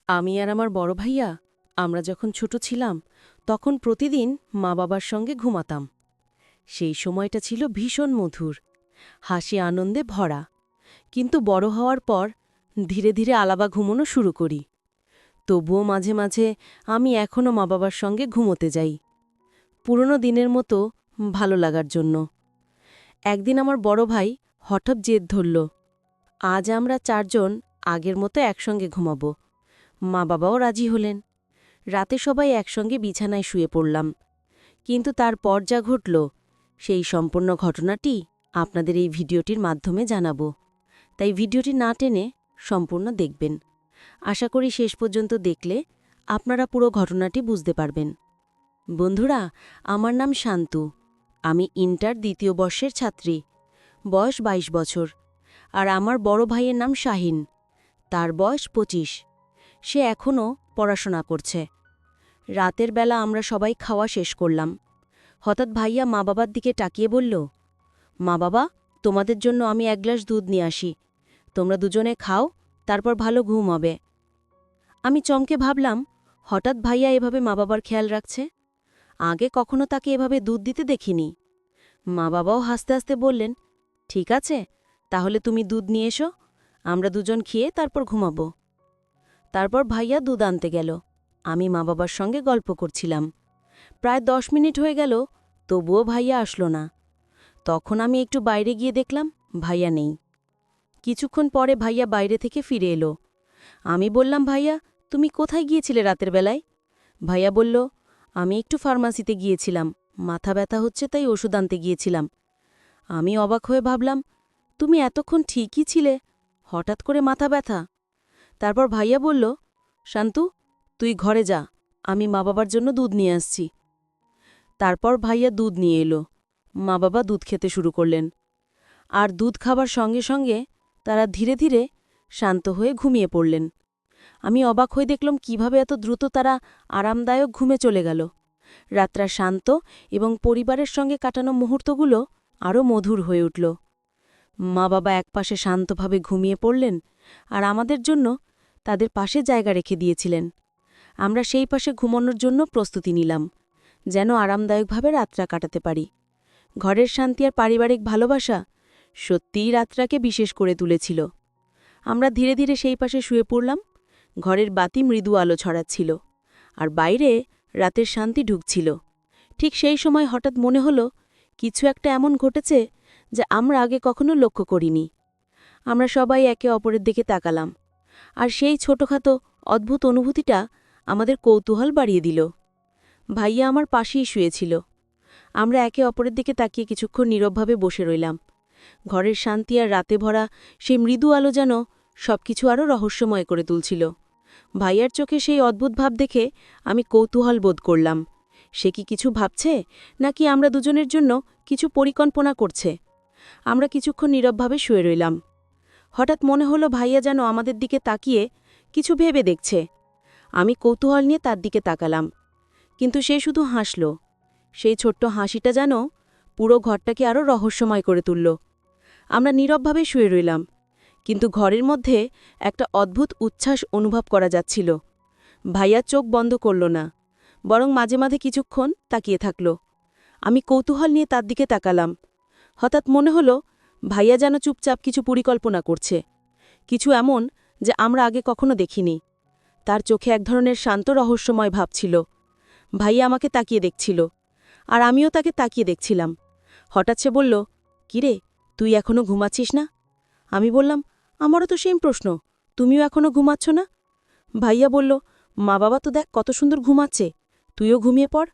আমি আর আমার বড় ভাইয়া আমরা যখন ছোট ছিলাম তখন প্রতিদিন মা বাবার সঙ্গে ঘুমাতাম। সেই সময়টা ছিল ভীষণ মধুর, হাসি আনন্দে ভরা। কিন্তু বড় হওয়ার পর ধীরে ধীরে আলাদা ঘুমানো শুরু করি। তবুও মাঝে মাঝে আমি এখনও মা বাবার সঙ্গে ঘুমোতে যাই, পুরনো দিনের মতো ভালো লাগার জন্য। একদিন আমার বড় ভাই হঠাৎ জেদ ধরল, আজ আমরা চারজন আগের মতো একসঙ্গে ঘুমাবো। মা বাবাও রাজি হলেন। রাতে সবাই একসঙ্গে বিছানায় শুয়ে পড়লাম। কিন্তু তারপর যা ঘটল, সেই সম্পূর্ণ ঘটনাটি আপনাদের এই ভিডিওটির মাধ্যমে জানাবো। তাই ভিডিওটি না টেনে সম্পূর্ণ দেখবেন। আশা করি শেষ পর্যন্ত দেখলে আপনারা পুরো ঘটনাটি বুঝতে পারবেন। বন্ধুরা, আমার নাম শান্তু। আমি ইন্টার দ্বিতীয় বর্ষের ছাত্রী। বয়স ২২ বছর। আর আমার বড় ভাইয়ের নাম শাহিন। তার বয়স ২৫। সে এখনও পড়াশোনা করছে। রাতের বেলা আমরা সবাই খাওয়া শেষ করলাম। হঠাৎ ভাইয়া মা বাবার দিকে তাকিয়ে বলল, মা বাবা, তোমাদের জন্য আমি ১ গ্লাস দুধ নিয়ে আসি। তোমরা দুজনে খাও, তারপর ভালো ঘুম হবে। আমি চমকে ভাবলাম, হঠাৎ ভাইয়া এভাবে মা বাবার খেয়াল রাখছে। আগে কখনো তাকে এভাবে দুধ দিতে দেখিনি। মা বাবাও হাসতে হাসতে বললেন, ঠিক আছে, তাহলে তুমি দুধ নিয়ে এসো, আমরা দুজন খেয়ে তারপর ঘুমাবো। তারপর ভাইয়া দুধ আনতে গেল। আমি মা বাবার সঙ্গে গল্প করছিলাম। প্রায় ১০ মিনিট হয়ে গেল, তবুও ভাইয়া আসলো না। তখন আমি একটু বাইরে গিয়ে দেখলাম ভাইয়া নেই। কিছুক্ষণ পরে ভাইয়া বাইরে থেকে ফিরে এলো। আমি বললাম, ভাইয়া, তুমি কোথায় গিয়েছিলে রাতের বেলায়? ভাইয়া বলল, আমি একটু ফার্মাসিতে গিয়েছিলাম, মাথা ব্যথা হচ্ছে তাই ওষুধ আনতে গিয়েছিলাম। আমি অবাক হয়ে ভাবলাম, তুমি এতক্ষণ ঠিকই ছিলে, হঠাৎ করে মাথা ব্যথা? তারপর ভাইয়া বলল, শান্তু, তুই ঘরে যা, আমি মা বাবার জন্য দুধ নিয়ে আসছি। তারপর ভাইয়া দুধ নিয়ে এলো। মা বাবা দুধ খেতে শুরু করলেন। আর দুধ খাবার সঙ্গে সঙ্গে তারা ধীরে ধীরে শান্ত হয়ে ঘুমিয়ে পড়লেন। আমি অবাক হয়ে দেখলাম কিভাবে এত দ্রুত তারা আরামদায়ক ঘুমে চলে গেল। রাতটা শান্ত এবং পরিবারের সঙ্গে কাটানো মুহূর্তগুলো আরও মধুর হয়ে উঠল। মা বাবা একপাশে শান্তভাবে ঘুমিয়ে পড়লেন, আর আমাদের জন্য তাদের পাশে জায়গা রেখে দিয়েছিলেন। আমরা সেই পাশে ঘুমানোর জন্য প্রস্তুতি নিলাম, যেন আরামদায়কভাবে রাতটা কাটাতে পারি। ঘরের শান্তি আর পারিবারিক ভালোবাসা সত্যিই রাতটাকে বিশেষ করে তুলেছিল। আমরা ধীরে ধীরে সেই পাশে শুয়ে পড়লাম। ঘরের বাতি মৃদু আলো ছড়াচ্ছিল, আর বাইরে রাতের শান্তি ঢুকছিল। ঠিক সেই সময় হঠাৎ মনে হলো, কিছু একটা এমন ঘটেছে যা আমরা আগে কখনো লক্ষ্য করিনি। আমরা সবাই একে অপরের দিকে তাকালাম, আর সেই ছোটখাটো অদ্ভুত অনুভূতিটা আমাদের কৌতূহল বাড়িয়ে দিল। ভাইয়া আমার পাশেই শুয়েছিল। আমরা একে অপরের দিকে তাকিয়ে কিছুক্ষণ নীরবভাবে বসে রইলাম। ঘরের শান্তি আর রাতে ভরা সেই মৃদু আলো যেন সবকিছু আরও রহস্যময় করে তুলছিল। ভাইয়ার চোখে সেই অদ্ভুত ভাব দেখে আমি কৌতূহল বোধ করলাম। সে কি কিছু ভাবছে, নাকি আমরা দুজনের জন্য কিছু পরিকল্পনা করছে? আমরা কিছুক্ষণ নীরবভাবে শুয়ে রইলাম। হঠাৎ মনে হলো ভাইয়া যেন আমাদের দিকে তাকিয়ে কিছু ভেবে দেখছে। আমি কৌতূহল নিয়ে তার দিকে তাকালাম, কিন্তু সে শুধু হাসল। সেই ছোট্ট হাসিটা যেন পুরো ঘরটাকে আরও রহস্যময় করে তুলল। আমরা নীরবভাবে শুয়ে রইলাম, কিন্তু ঘরের মধ্যে একটা অদ্ভুত উচ্ছ্বাস অনুভব করা যাচ্ছিল। ভাইয়া চোখ বন্ধ করল না, বরং মাঝে মাঝে কিছুক্ষণ তাকিয়ে থাকল। আমি কৌতূহল নিয়ে তার দিকে তাকালাম। হঠাৎ মনে হলো ভাইয়া যেন চুপচাপ কিছু পরিকল্পনা করছে, কিছু এমন যে আমরা আগে কখনো দেখিনি। তার চোখে এক ধরনের শান্ত রহস্যময় ভাব ছিল। ভাইয়া আমাকে তাকিয়ে দেখছিল, আর আমিও তাকে তাকিয়ে দেখছিলাম। হঠাৎ সে বলল, কিরে, তুই এখনো ঘুমাচ্ছিস না? আমি বললাম, আমারও তো সেম প্রশ্ন, তুমিও এখনো ঘুমাচ্ছ না? ভাইয়া বলল, মা বাবা তো দেখ কত সুন্দর ঘুমাচ্ছে, তুইও ঘুমিয়ে পড়।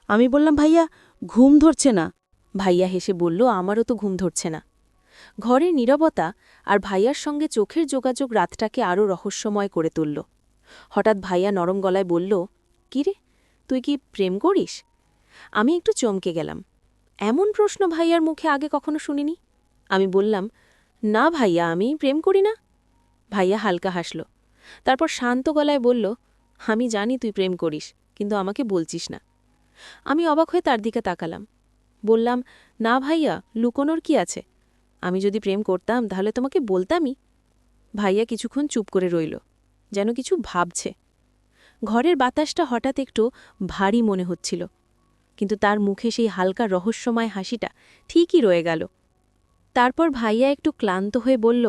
আমি বললাম, ভাইয়া, ঘুম ধরছে না। ভাইয়া হেসে বলল, আমারও তো ঘুম ধরছে না। ঘরের নীরবতা আর ভাইয়ার সঙ্গে চোখের যোগাযোগ রাতটাকে আরও রহস্যময় করে তুলল। হঠাৎ ভাইয়া নরম গলায় বলল, কিরে, তুই কি প্রেম করিস? আমি একটু চমকে গেলাম। এমন প্রশ্ন ভাইয়ার মুখে আগে কখনো শুনিনি। আমি বললাম, না ভাইয়া, আমি প্রেম করি না। ভাইয়া হালকা হাসল, তারপর শান্ত গলায় বলল, আমি জানি তুই প্রেম করিস, কিন্তু আমাকে বলছিস না। আমি অবাক হয়ে তার দিকে তাকালাম। বললাম, না ভাইয়া, লুকোনোর কি আছে? আমি যদি প্রেম করতাম তাহলে তোমাকে বলতামই। ভাইয়া কিছুক্ষণ চুপ করে রইল। যেন কিছু ভাবছে। ঘরের বাতাসটা হঠাৎ একটু ভারী মনে হচ্ছিল, কিন্তু তার মুখে সেই হালকা রহস্যময় হাসিটা ঠিকই রয়ে গেল। তারপর ভাইয়া একটু ক্লান্ত হয়ে বলল,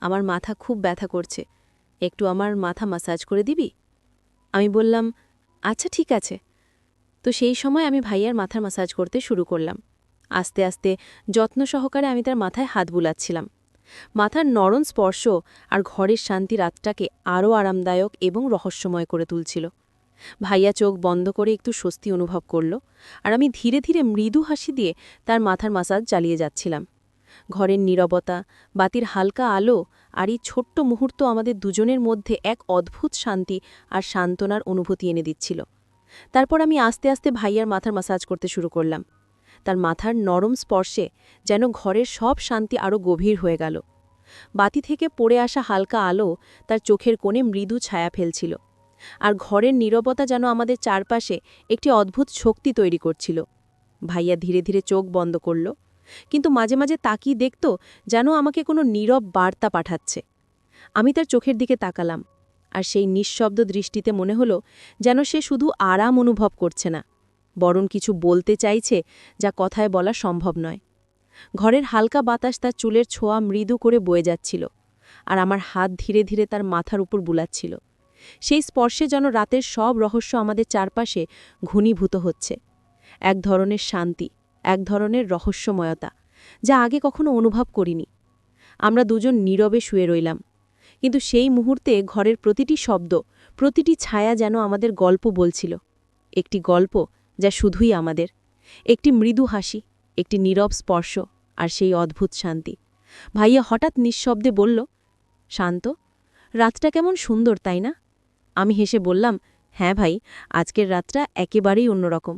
আমার মাথা খুব ব্যথা করছে, একটু আমার মাথা ম্যাসাজ করে দিবি? আমি বললাম, আচ্ছা ঠিক আছে। তো সেই সময় আমি ভাইয়ার মাথার ম্যাসাজ করতে শুরু করলাম। আস্তে আস্তে যত্ন সহকারে আমি তার মাথায় হাত বুলাচ্ছিলাম। মাথার নরম স্পর্শ আর ঘরের শান্তি রাতটাকে আরও আরামদায়ক এবং রহস্যময় করে তুলছিল। ভাইয়া চোখ বন্ধ করে একটু স্বস্তি অনুভব করল, আর আমি ধীরে ধীরে মৃদু হাসি দিয়ে তার মাথার ম্যাসাজ চালিয়ে যাচ্ছিলাম। ঘরের নীরবতা, বাতির হালকা আলো আর এই ছোট্ট মুহূর্ত আমাদের দুজনের মধ্যে এক অদ্ভুত শান্তি আর সান্ত্বনার অনুভূতি এনে দিচ্ছিল। তারপর আমি আস্তে আস্তে ভাইয়ার মাথার ম্যাসাজ করতে শুরু করলাম। তার মাথার নরম স্পর্শে যেন ঘরের সব শান্তি আরও গভীর হয়ে গেল। বাতি থেকে পড়ে আসা হালকা আলো তার চোখের কোণে মৃদু ছায়া ফেলছিল, আর ঘরের নীরবতা যেন আমাদের চারপাশে একটি অদ্ভুত শক্তি তৈরি করছিল। ভাইয়া ধীরে ধীরে চোখ বন্ধ করল, কিন্তু মাঝে মাঝে তাকিয়ে দেখত যেন আমাকে কোনো নীরব বার্তা পাঠাচ্ছে। আমি তার চোখের দিকে তাকালাম, আর সেই নিঃশব্দ দৃষ্টিতে মনে হলো যেন সে শুধু আরাম অনুভব করছে না, বরং কিছু বলতে চাইছে যা কথায় বলা সম্ভব নয়। ঘরের হালকা বাতাস তার চুলের ছোঁয়া মৃদু করে বয়ে যাচ্ছিল, আর আমার হাত ধীরে ধীরে তার মাথার উপর বুলাচ্ছিল। সেই স্পর্শে যেন রাতের সব রহস্য আমাদের চারপাশে ঘনীভূত হচ্ছে। এক ধরনের শান্তি, এক ধরনের রহস্যময়তা, যা আগে কখনো অনুভব করিনি। আমরা দুজন নীরবে শুয়ে রইলাম, কিন্তু সেই মুহূর্তে ঘরের প্রতিটি শব্দ, প্রতিটি ছায়া যেন আমাদের গল্প বলছিল। একটি গল্প যা শুধুই আমাদের। একটি মৃদু হাসি, একটি নীরব স্পর্শ, আর সেই অদ্ভুত শান্তি। ভাইয়া হঠাৎ নিঃশব্দে বলল, শান্ত, রাতটা কেমন সুন্দর, তাই না? আমি হেসে বললাম, হ্যাঁ ভাই, আজকের রাতটা একেবারেই অন্যরকম।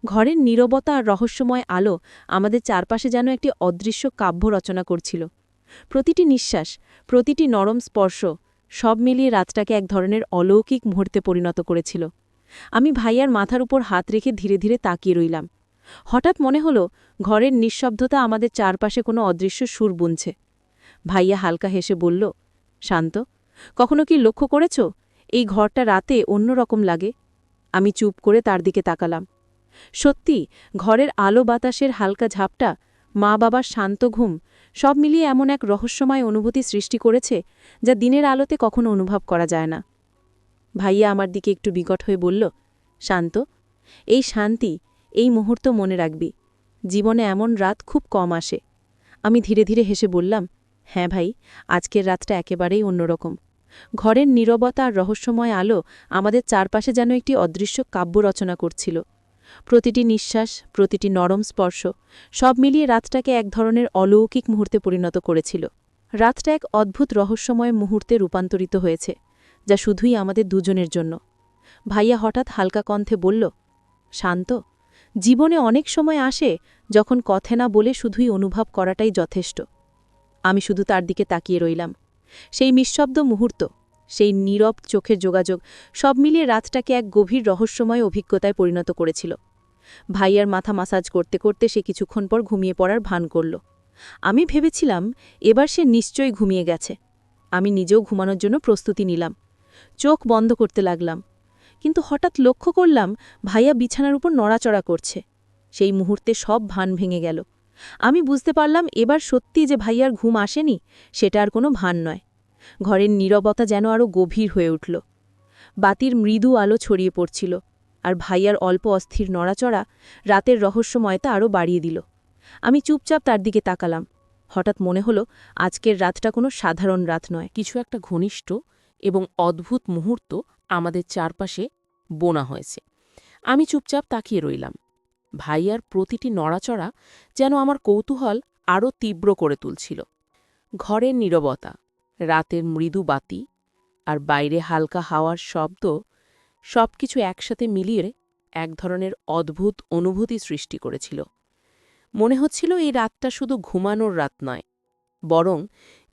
ঘরের নীরবতা আর রহস্যময় আলো আমাদের চারপাশে যেন একটি অদৃশ্য কাব্য রচনা করছিল। প্রতিটি নিঃশ্বাস, প্রতিটি নরম স্পর্শ, সব মিলিয়ে রাতটাকে এক ধরনের অলৌকিক মুহূর্তে পরিণত করেছিল। আমি ভাইয়ার মাথার উপর হাত রেখে ধীরে ধীরে তাকিয়ে রইলাম। হঠাৎ মনে হলো ঘরের নিঃশব্দতা আমাদের চারপাশে কোনো অদৃশ্য সুর বুনছে। ভাইয়া হালকা হেসে বলল, শান্ত, কখনো কি লক্ষ্য করেছ এই ঘরটা রাতে অন্যরকম লাগে? আমি চুপ করে তার দিকে তাকালাম। সত্যি, ঘরের আলো বাতাসের হালকা ঝাপটা, মা বাবার শান্ত ঘুম, সব মিলিয়ে এমন এক রহস্যময় অনুভূতি সৃষ্টি করেছে যা দিনের আলোতে কখনো অনুভব করা যায় না। ভাইয়া আমার দিকে একটু বিকট হয়ে বলল, শান্ত, এই শান্তি, এই মুহূর্ত মনে রাখবি। জীবনে এমন রাত খুব কম আসে। আমি ধীরে ধীরে হেসে বললাম, হ্যাঁ ভাই, আজকের রাতটা একেবারেই অন্যরকম। ঘরের নীরবতা আর রহস্যময় আলো আমাদের চারপাশে যেন একটি অদৃশ্য কাব্য রচনা করছিল। প্রতিটি নিঃশ্বাস, প্রতিটি নরম স্পর্শ, সব মিলিয়ে রাতটাকে এক ধরনের অলৌকিক মুহূর্তে পরিণত করেছিল। রাতটা এক অদ্ভুত রহস্যময় মুহূর্তে রূপান্তরিত হয়েছে, যা শুধুই আমাদের দুজনের জন্য। ভাইয়া হঠাৎ হালকা কণ্ঠে বলল, শান্ত, জীবনে অনেক সময় আসে যখন কথা না বলে শুধুই অনুভব করাটাই যথেষ্ট। আমি শুধু তার দিকে তাকিয়ে রইলাম। সেই নিঃশব্দ মুহূর্ত, সেই নীরব চোখের যোগাযোগ, সব মিলিয়ে রাতটাকে এক গভীর রহস্যময় অভিজ্ঞতায় পরিণত করেছিল। ভাইয়ার মাথা ম্যাসাজ করতে করতে সে কিছুক্ষণ পর ঘুমিয়ে পড়ার ভান করল। আমি ভেবেছিলাম এবার সে নিশ্চয়ই ঘুমিয়ে গেছে। আমি নিজেও ঘুমানোর জন্য প্রস্তুতি নিলাম। চোখ বন্ধ করতে লাগলাম, কিন্তু হঠাৎ লক্ষ্য করলাম ভাইয়া বিছানার উপর নড়াচড়া করছে। সেই মুহূর্তে সব ভান ভেঙে গেল। আমি বুঝতে পারলাম এবার সত্যি যে ভাইয়ার ঘুম আসেনি, সেটা আর কোনো ভান নয়। ঘরের নীরবতা যেন আরও গভীর হয়ে উঠল। বাতির মৃদু আলো ছড়িয়ে পড়ছিল, আর ভাইয়ার অল্প অস্থির নড়াচড়া রাতের রহস্যময়তা আরও বাড়িয়ে দিল। আমি চুপচাপ তার দিকে তাকালাম। হঠাৎ মনে হলো আজকের রাতটা কোনো সাধারণ রাত নয়, কিছু একটা ঘনিষ্ঠ এবং অদ্ভুত মুহূর্ত আমাদের চারপাশে বোনা হয়েছে। আমি চুপচাপ তাকিয়ে রইলাম। ভাইয়ার প্রতিটি নড়াচড়া যেন আমার কৌতূহল আরও তীব্র করে তুলছিল। ঘরের নীরবতা, রাতের মৃদু বাতি, আর বাইরে হালকা হাওয়ার শব্দ, সবকিছু একসাথে মিলিয়ে এক ধরনের অদ্ভুত অনুভূতি সৃষ্টি করেছিল। মনে হচ্ছিল এই রাতটা শুধু ঘুমানোর রাত নয়, বরং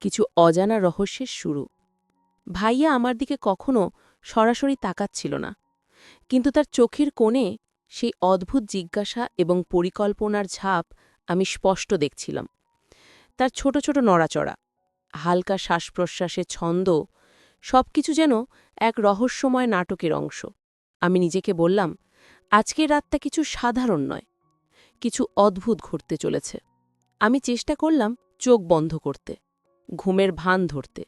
কিছু অজানা রহস্যের শুরু। ভাইয়া আমার দিকে কখনো সরাসরি তাকাচ্ছিল না, কিন্তু তার চোখের কোণে সেই অদ্ভুত জিজ্ঞাসা এবং পরিকল্পনার ছাপ আমি স্পষ্ট দেখছিলাম। তার ছোট ছোট নড়াচড়া, হালকা শ্বাসপ্রশ্বাসের ছন্দ, সবকিছু যেন এক রহস্যময় নাটকের অংশ। আমি নিজেকে বললাম, আজকের রাতটা কিছু সাধারণ নয়, কিছু অদ্ভুত ঘটতে চলেছে। আমি চেষ্টা করলাম চোখ বন্ধ করতে, ঘুমের ভান ধরতে,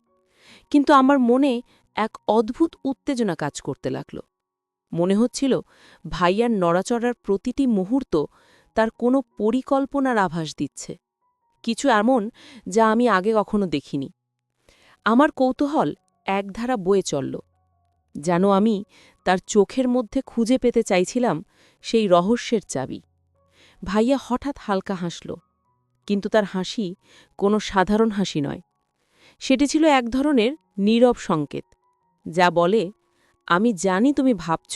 কিন্তু আমার মনে এক অদ্ভুত উত্তেজনা কাজ করতে লাগল। মনে হচ্ছিল ভাইয়ার নড়াচড়ার প্রতিটি মুহূর্ত তার কোনো পরিকল্পনার আভাস দিচ্ছে, কিছু এমন যা আমি আগে কখনো দেখিনি। আমার কৌতূহল একধারা বয়ে চলল, যেন আমি তার চোখের মধ্যে খুঁজে পেতে চাইছিলাম সেই রহস্যের চাবি। ভাইয়া হঠাৎ হালকা হাসল, কিন্তু তার হাসি কোনো সাধারণ হাসি নয়। সেটি ছিল এক ধরনের নীরব সংকেত, যা বলে, আমি জানি তুমি ভাবছ,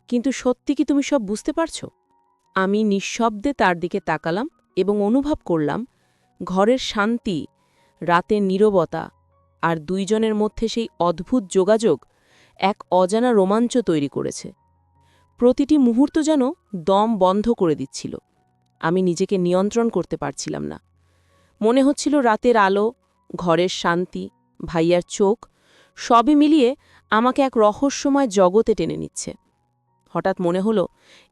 কিন্তু সত্যি কি তুমি সব বুঝতে পারছ? আমি নিঃশব্দে তার দিকে তাকালাম এবং অনুভব করলাম ঘরের শান্তি, রাতের নীরবতা আর দুইজনের মধ্যে সেই অদ্ভুত যোগাযোগ এক অজানা রোমাঞ্চ তৈরি করেছে। প্রতিটি মুহূর্ত যেন দম বন্ধ করে দিচ্ছিল। আমি নিজেকে নিয়ন্ত্রণ করতে পারছিলাম না। মনে হচ্ছিল রাতের আলো, ঘরের শান্তি, ভাইয়ার চোখ সবই মিলিয়ে আমাকে এক রহস্যময় জগতে টেনে নিচ্ছে। হঠাৎ মনে হলো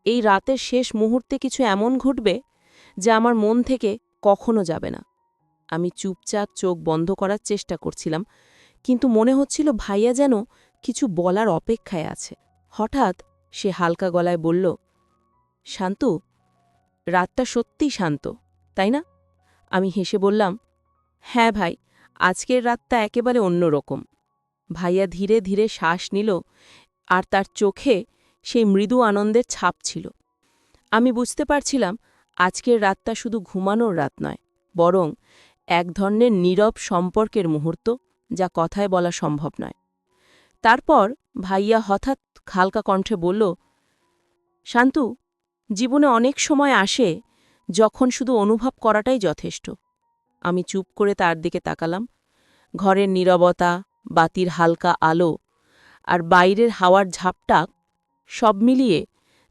এই রাতের শেষ মুহূর্তে কিছু এমন ঘটবে যা আমার মন থেকে কখনো যাবে না। আমি চুপচাপ চোখ বন্ধ করার চেষ্টা করছিলাম, কিন্তু মনে হচ্ছিল ভাইয়া যেন কিছু বলার অপেক্ষায় আছে। হঠাৎ সে হালকা গলায় বলল, শান্তু, রাতটা সত্যিই শান্ত, তাই না? আমি হেসে বললাম, হ্যাঁ ভাই, আজকের রাতটা একেবারে অন্যরকম। ভাইয়া ধীরে ধীরে শ্বাস নিল, আর তার চোখে সেই মৃদু আনন্দের ছাপ ছিল। আমি বুঝতে পারছিলাম আজকের রাতটা শুধু ঘুমানোর রাত নয়, বরং এক ধরনের নীরব সম্পর্কের মুহূর্ত, যা কথায় বলা সম্ভব নয়। তারপর ভাইয়া হঠাৎ হালকা কণ্ঠে বলল, শান্তু, জীবনে অনেক সময় আসে যখন শুধু অনুভব করাটাই যথেষ্ট। আমি চুপ করে তার দিকে তাকালাম। ঘরের নীরবতা, বাতির হালকা আলো আর বাইরের হাওয়ার ঝাপটা সব মিলিয়ে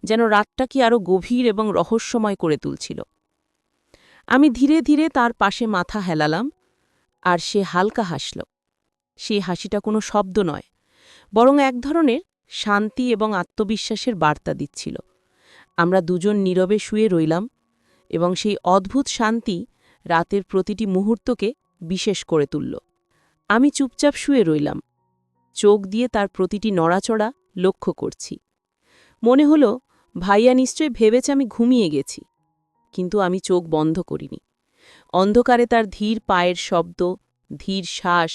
যেন রাতটা কি আরও গভীর এবং রহস্যময় করে তুলছিল। আমি ধীরে ধীরে তার পাশে মাথা হেলালাম, আর সে হালকা হাসল। সেই হাসিটা কোনো শব্দ নয়, বরং এক ধরনের শান্তি এবং আত্মবিশ্বাসের বার্তা দিচ্ছিল। আমরা দুজন নীরবে শুয়ে রইলাম, এবং সেই অদ্ভুত শান্তি রাতের প্রতিটি মুহূর্তকে বিশেষ করে তুলল। আমি চুপচাপ শুয়ে রইলাম, চোখ দিয়ে তার প্রতিটি নড়াচড়া লক্ষ্য করছি। মনে হল ভাইয়া নিশ্চয় ভেবেছে আমি ঘুমিয়ে গেছি, কিন্তু আমি চোখ বন্ধ করিনি। অন্ধকারে তার ধীর পায়ের শব্দ, ধীর শ্বাস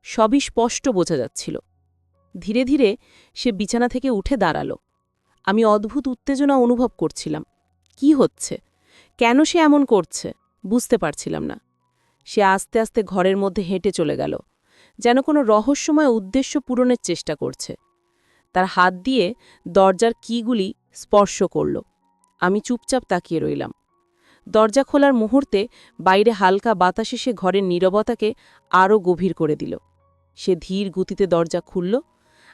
সবই স্পষ্ট বোঝা যাচ্ছিল। ধীরে ধীরে সে বিছানা থেকে উঠে দাঁড়াল। আমি অদ্ভুত উত্তেজনা অনুভব করছিলাম। কি হচ্ছে, কেন সে এমন করছে, বুঝতে পারছিলাম না। সে আস্তে আস্তে ঘরের মধ্যে হেঁটে চলে গেল, যেন কোনো রহস্যময় উদ্দেশ্য পূরণের চেষ্টা করছে। তার হাত দিয়ে দরজার কিগুলি স্পর্শ করল। আমি চুপচাপ তাকিয়ে রইলাম। দরজা খোলার মুহূর্তে বাইরে হালকা বাতাসে সে ঘরের নীরবতাকে আরও গভীর করে দিল। সে ধীর গতিতে দরজা খুলল,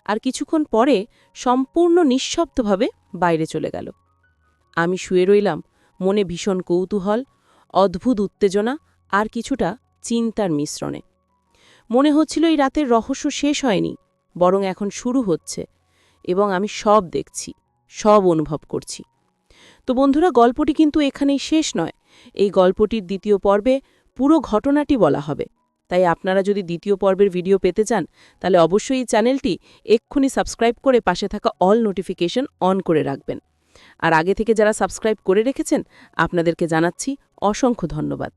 আর কিছুক্ষণ পরে সম্পূর্ণ নিঃশব্দভাবে বাইরে চলে গেল। আমি শুয়ে রইলাম, মনে ভীষণ কৌতূহল, অদ্ভুত উত্তেজনা আর কিছুটা চিন্তার মিশ্রণে। মনে হচ্ছিল এই রাতের রহস্য শেষ হয়নি, বরং এখন শুরু হচ্ছে, এবং আমি সব দেখছি, সব অনুভব করছি। তো বন্ধুরা, গল্পটি কিন্তু এখানেই শেষ নয়। এই গল্পটির দ্বিতীয় পর্বে পুরো ঘটনাটি বলা হবে। তাই আপনারা যদি দ্বিতীয় পর্বের ভিডিও পেতে চান, তাহলে অবশ্যই এই চ্যানেলটি এক্ষুনি সাবস্ক্রাইব করে পাশে থাকা অল নোটিফিকেশন অন করে রাখবেন। আর আগে থেকে যারা সাবস্ক্রাইব করে রেখেছেন, আপনাদেরকে জানাচ্ছি অসংখ্য ধন্যবাদ।